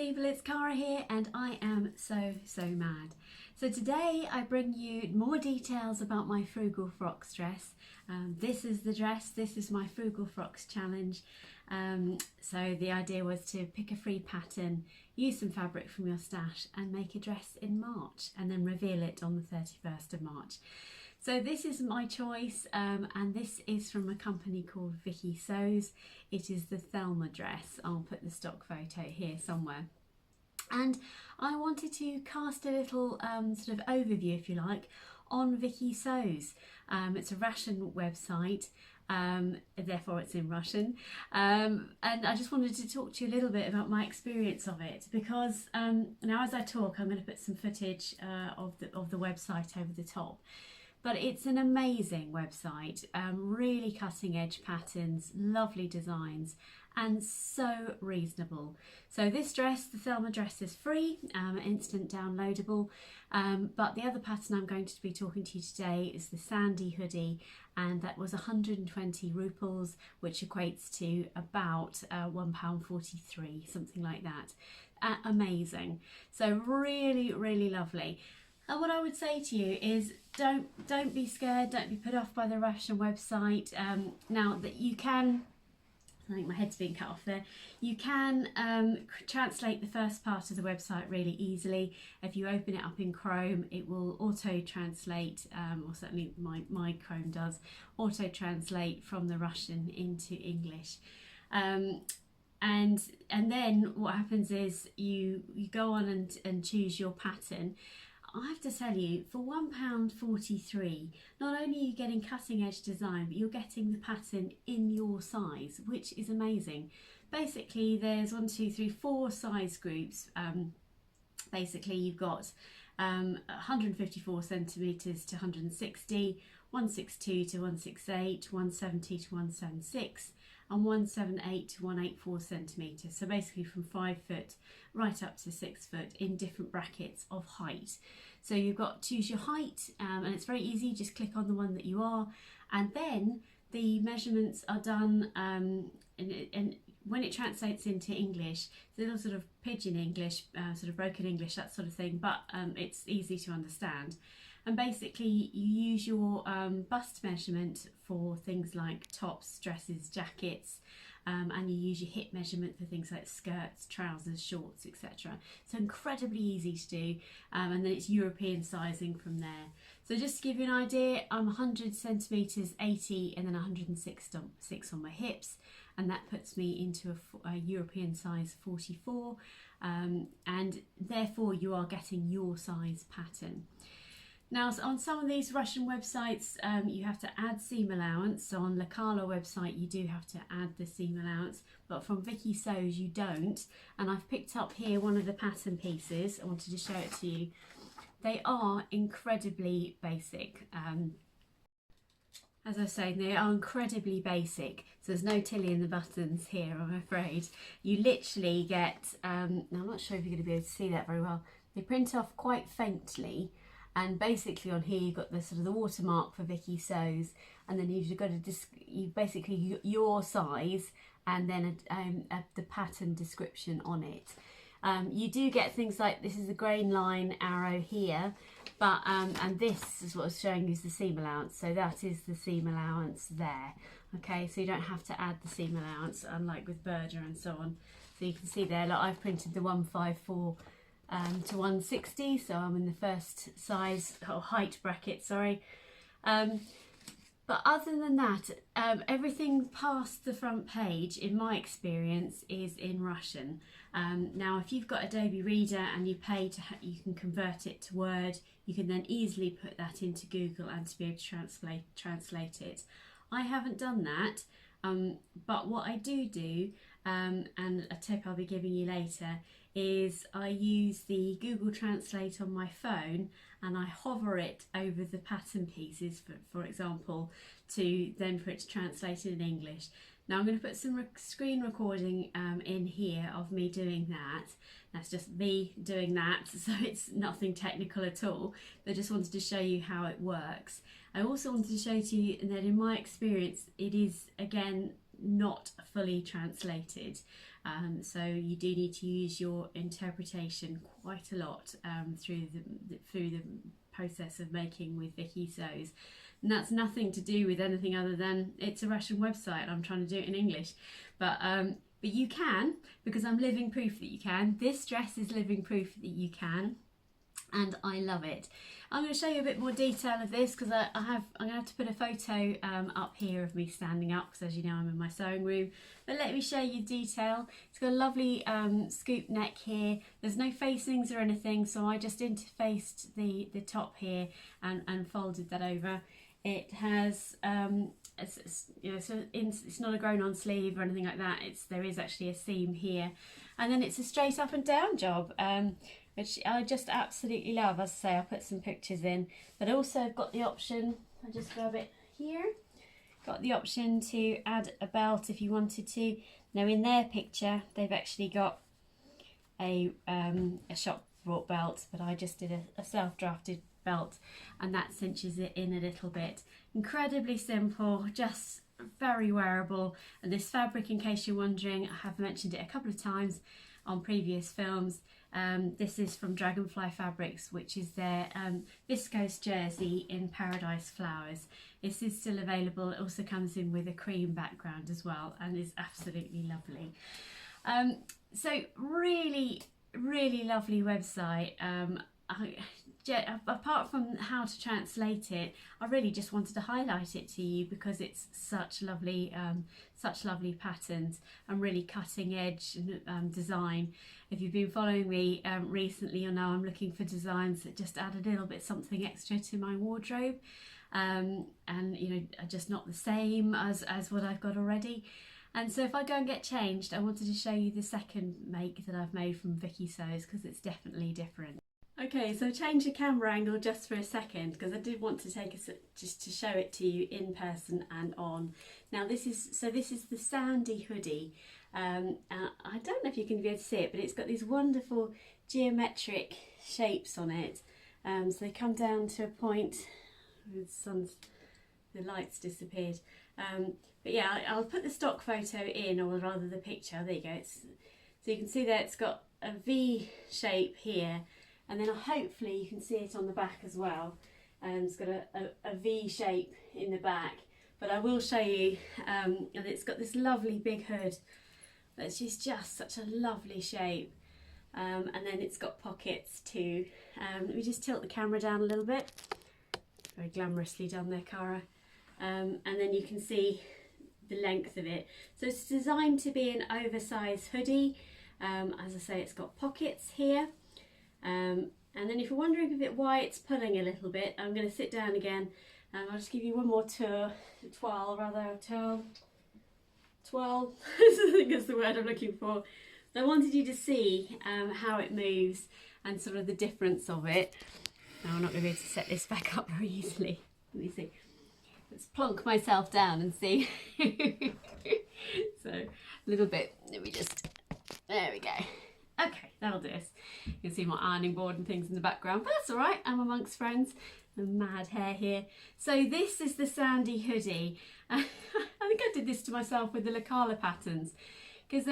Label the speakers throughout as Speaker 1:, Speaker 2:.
Speaker 1: people, it's Cara here and I am so mad. So today I bring you more details about my Frugal Frocks dress. This is the dress, this is my Frugal Frocks challenge. So the idea was to pick a free pattern, use some fabric from your stash and make a dress in March and then reveal it on the 31st of March. So this is my choice and this is from a company called Viki Sews. It is the Thelma dress. I'll put the stock photo here somewhere. And I wanted to cast a little sort of overview, if you like, on Viki Sews. It's a Russian website, therefore it's in Russian. And I just wanted to talk to you a little bit about my experience of it because now as I talk I'm going to put some footage of the website over the top. But it's an amazing website, really cutting edge patterns, lovely designs and so reasonable. So this dress, the Thelma dress, is free, instant downloadable, but the other pattern I'm going to be talking to you today is the Sandy hoodie, and that was 120 rubles, which equates to about £1.43, something like that. Amazing. So really lovely. And what I would say to you is don't be scared, don't be put off by the Russian website. Now that you can, I think my head's being cut off there, you can translate the first part of the website really easily. If you open it up in Chrome, it will auto-translate, or certainly my Chrome does, auto-translate from the Russian into English. And then what happens is you go on and choose your pattern. I have to tell you, for £1.43, not only are you getting cutting edge design, but you're getting the pattern in your size, which is amazing. Basically, there's 4 size groups. Basically, you've got 154 centimetres to 160, 162 to 168, 170 to 176, and 178 to 184 centimetres. So basically from 5 foot right up to 6 foot in different brackets of height. So you've got choose your height, and it's very easy, just click on the one that you are, and then the measurements are done, and when it translates into English, it's a little sort of pidgin English, sort of broken English, that sort of thing, but it's easy to understand. And basically you use your bust measurement for things like tops, dresses, jackets, and you use your hip measurement for things like skirts, trousers, shorts, etc. So incredibly easy to do, and then it's European sizing from there. So just to give you an idea, I'm 100 centimetres 80 and then 106 on my hips, and that puts me into a European size 44, and therefore you are getting your size pattern. Now, on some of these Russian websites, you have to add seam allowance. So on the Kala website, you do have to add the seam allowance, but from Viki Sews, you don't. And I've picked up here one of the pattern pieces. I wanted to show it to you. They are incredibly basic. As I was saying, they are incredibly basic. So there's no tilly in the buttons here, I'm afraid. You literally get, now I'm not sure if you're going to be able to see that very well. They print off quite faintly. And basically on here you've got the sort of the watermark for Viki Sews, and then you've got basically your size and then the pattern description on it. You do get things like, this is a grain line arrow here, but and this is what I was showing you is the seam allowance, so that is the seam allowance there. Okay, so you don't have to add the seam allowance, unlike with Berger and so on. So you can see there, like I've printed the 154 to 160, so I'm in the first size or height bracket, sorry. But other than that, everything past the front page, in my experience, is in Russian. Now, if you've got Adobe Reader and you pay you can convert it to Word, you can then easily put that into Google and to be able to translate it. I haven't done that, but what I do, and a tip I'll be giving you later, is I use the Google Translate on my phone and I hover it over the pattern pieces, for example, for it to translate it in English. Now I'm going to put some screen recording in here of me doing that. That's just me doing that, so it's nothing technical at all, but I just wanted to show you how it works. I also wanted to show to you that in my experience it is, again, not fully translated. So you do need to use your interpretation quite a lot through the process of making with Viki Sews. And that's nothing to do with anything other than it's a Russian website and I'm trying to do it in English. But you can, because I'm living proof that you can. This dress is living proof that you can, and I love it. I'm going to show you a bit more detail of this because I'm going to have to put a photo up here of me standing up, because as you know I'm in my sewing room. But let me show you detail. It's got a lovely scoop neck here. There's no facings or anything, so I just interfaced the top here and folded that over. It has it's not a grown-on sleeve or anything like that. There is actually a seam here, and then it's a straight up and down job, which I just absolutely love. As I say, I'll put some pictures in, but also I've got the option. I'll just grab it here. Got the option to add a belt if you wanted to. Now in their picture, they've actually got a shop bought belt, but I just did a self-drafted belt, and that cinches it in a little bit. Incredibly simple, just very wearable. And this fabric, in case you're wondering, I have mentioned it a couple of times on previous films. This is from Dragonfly Fabrics, which is their viscose jersey in Paradise Flowers. This is still available. It also comes in with a cream background as well and is absolutely lovely. So really lovely website. Apart from how to translate it, I really just wanted to highlight it to you because it's such lovely patterns and really cutting edge design. If you've been following me recently, you'll know I'm looking for designs that just add a little bit something extra to my wardrobe, and you know, are just not the same as what I've got already. And so if I go and get changed, I wanted to show you the second make that I've made from Viki Sews because it's definitely different. Okay, so change the camera angle just for a second because I did want to take just to show it to you in person and on. Now this is the Sandy hoodie. I don't know if you can be able to see it, but it's got these wonderful geometric shapes on it. So they come down to a point. The lights disappeared. But yeah, I'll put the stock photo in, or rather the picture. There you go. So you can see that it's got a V shape here. And then hopefully you can see it on the back as well. It's got a V shape in the back. But I will show you, and it's got this lovely big hood. That's just such a lovely shape. And then it's got pockets too. Let me just tilt the camera down a little bit. Very glamorously done there, Cara. And then you can see the length of it. So it's designed to be an oversized hoodie. As I say, it's got pockets here. And then if you're wondering why it's pulling a little bit, I'm going to sit down again and I'll just give you one more twirl, I think is the word I'm looking for. So I wanted you to see how it moves and sort of the difference of it. Now I'm not going to be able to set this back up very easily. Let me see. Let's plonk myself down and see. So a little bit, there we go. Okay, that'll do us. You can see my ironing board and things in the background, but that's all right. I'm amongst friends. The mad hair here. So this is the Sandy hoodie. I think I did this to myself with the Lacala patterns because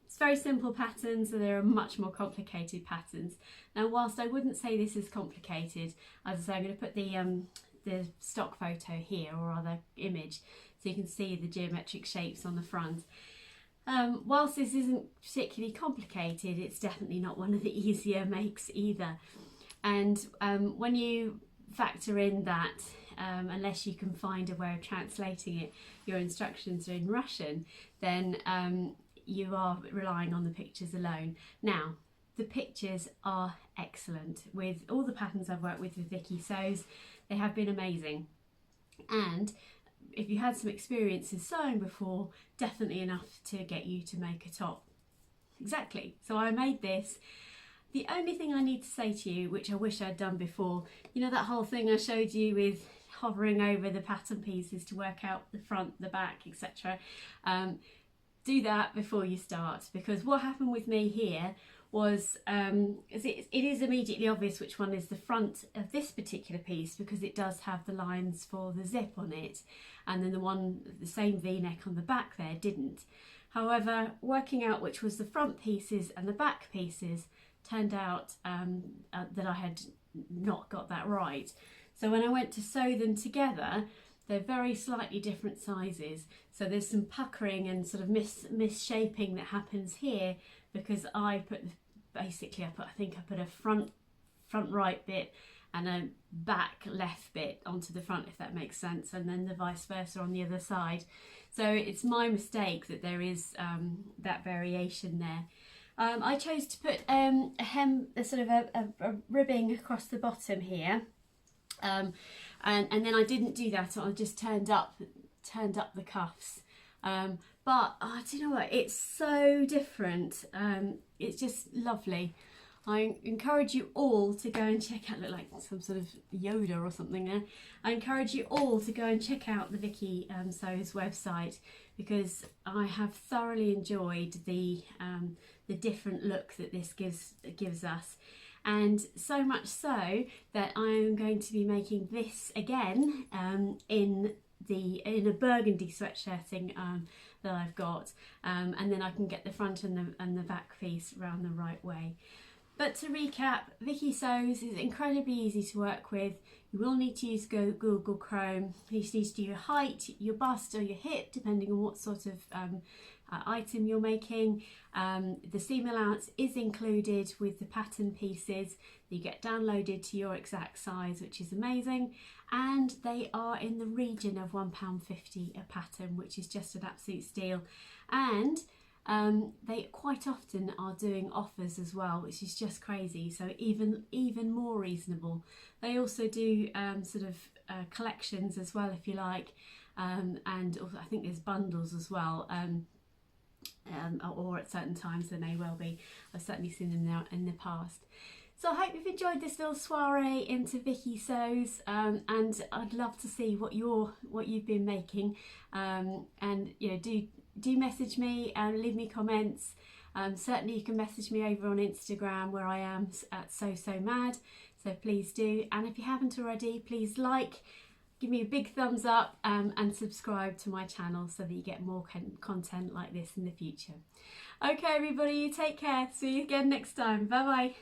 Speaker 1: it's very simple patterns and there are much more complicated patterns. Now, whilst I wouldn't say this is complicated, as I say, I'm going to put the stock photo here, or rather image, so you can see the geometric shapes on the front. Whilst this isn't particularly complicated, it's definitely not one of the easier makes either. And when you factor in that, unless you can find a way of translating it, your instructions are in Russian, then you are relying on the pictures alone. Now, the pictures are excellent. With all the patterns I've worked with Viki Sews, they have been amazing. And if you had some experience in sewing before, definitely enough to get you to make a top. Exactly. So I made this. The only thing I need to say to you, which I wish I'd done before, you know that whole thing I showed you with hovering over the pattern pieces to work out the front, the back, etc. Do that before you start, because what happened with me here was it is immediately obvious which one is the front of this particular piece, because it does have the lines for the zip on it, and then the same V-neck on the back there didn't. However, working out which was the front pieces and the back pieces turned out that I had not got that right. So when I went to sew them together, they're very slightly different sizes. So there's some puckering and sort of misshaping that happens here because I put, I think I put a front right bit and a back left bit onto the front, if that makes sense, and then the vice versa on the other side. So it's my mistake that there is that variation there. I chose to put a sort of a ribbing across the bottom here, and then I didn't do that. I just turned up the cuffs. But do you know what? It's so different. It's just lovely. I encourage you all to go and check out, look like some sort of Yoda or something there. I encourage you all to go and check out the Viki Sews website, because I have thoroughly enjoyed the different look that this gives us. And so much so that I am going to be making this again in a burgundy sweatshirting that I've got, and then I can get the front and the back piece round the right way. But to recap, Viki Sews is incredibly easy to work with. You will need to use Google Chrome. You just need to do your height, your bust or your hip, depending on what sort of item you're making. The seam allowance is included with the pattern pieces. You get downloaded to your exact size, which is amazing. And they are in the region of £1.50 a pattern, which is just an absolute steal. And they quite often are doing offers as well, which is just crazy, so even more reasonable. They also do sort of collections as well, if you like, and also I think there's bundles as well, or at certain times there may well be. I've certainly seen them there in the past. So I hope you've enjoyed this little soiree into Viki Sews, and I'd love to see what you've been making, and you know, do message me and leave me comments. Certainly you can message me over on Instagram, where I am at so mad, so please do. And if you haven't already, please give me a big thumbs up, and subscribe to my channel so that you get more content like this in the future. Okay everybody, you take care. See you again next time. Bye bye.